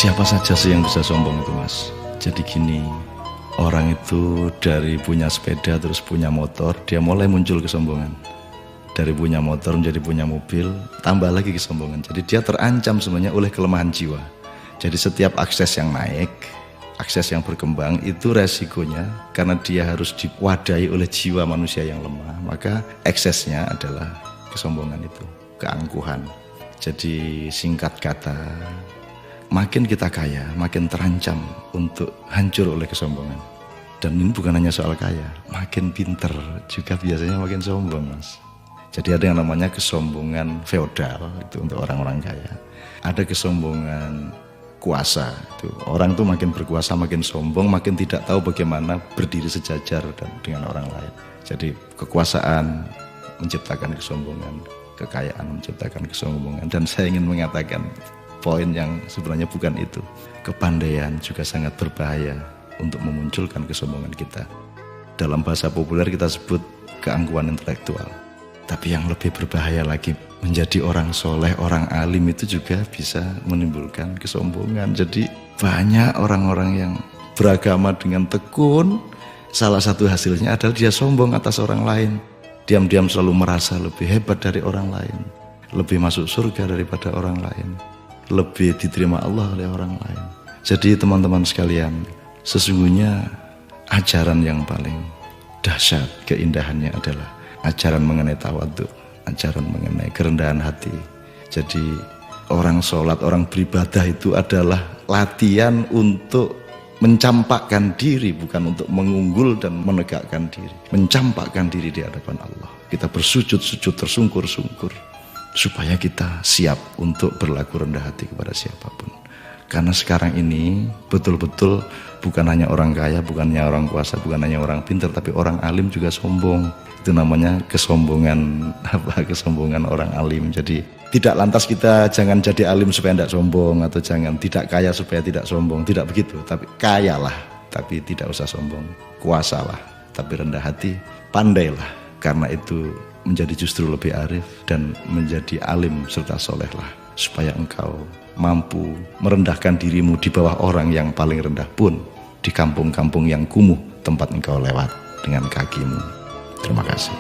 Siapa saja sih yang bisa sombong itu, Mas? Jadi gini, orang itu dari punya sepeda terus punya motor, dia mulai muncul kesombongan. Dari punya motor menjadi punya mobil, tambah lagi kesombongan. Jadi dia terancam sebenarnya oleh kelemahan jiwa. Jadi setiap akses yang naik, akses yang berkembang, itu resikonya karena dia harus diwadahi oleh jiwa manusia yang lemah, maka eksesnya adalah kesombongan itu, keangkuhan. Jadi singkat kata, makin kita kaya, makin terancam untuk hancur oleh kesombongan. Dan ini bukan hanya soal kaya, makin pinter juga biasanya makin sombong, Mas. Jadi ada yang namanya kesombongan feodal, itu untuk orang-orang kaya. Ada kesombongan kuasa, itu orang tuh makin berkuasa makin sombong, makin tidak tahu bagaimana berdiri sejajar dan dengan orang lain. Jadi kekuasaan menciptakan kesombongan, kekayaan menciptakan kesombongan. Dan saya ingin mengatakan poin yang sebenarnya bukan itu. Kepandaian juga sangat berbahaya untuk memunculkan kesombongan kita. Dalam bahasa populer kita sebut keangkuhan intelektual. Tapi yang lebih berbahaya lagi, menjadi orang soleh, orang alim itu juga bisa menimbulkan kesombongan. Jadi banyak orang-orang yang beragama dengan tekun, salah satu hasilnya adalah dia sombong atas orang lain. Diam-diam selalu merasa lebih hebat dari orang lain, lebih masuk surga daripada orang lain, lebih diterima Allah oleh orang lain. Jadi teman-teman sekalian, sesungguhnya ajaran yang paling dahsyat keindahannya adalah ajaran mengenai tawadhu, ajaran mengenai kerendahan hati. Jadi orang sholat, orang beribadah itu adalah latihan untuk mencampakkan diri, bukan untuk mengunggul dan menegakkan diri. Mencampakkan diri di hadapan Allah. Kita bersujud-sujud, tersungkur-sungkur, supaya kita siap untuk berlaku rendah hati kepada siapapun. Karena sekarang ini betul-betul bukan hanya orang kaya, bukan hanya orang kuasa, bukan hanya orang pintar, tapi orang alim juga sombong. Itu namanya kesombongan kesombongan orang alim. Jadi tidak lantas kita jangan jadi alim supaya tidak sombong, atau jangan tidak kaya supaya tidak sombong, tidak begitu. Tapi kayalah tapi tidak usah sombong, kuasalah tapi rendah hati, pandailah, karena itu menjadi justru lebih arif dan menjadi alim serta solehlah, supaya engkau mampu merendahkan dirimu di bawah orang yang paling rendah pun di kampung-kampung yang kumuh tempat engkau lewat dengan kakimu. Terima kasih.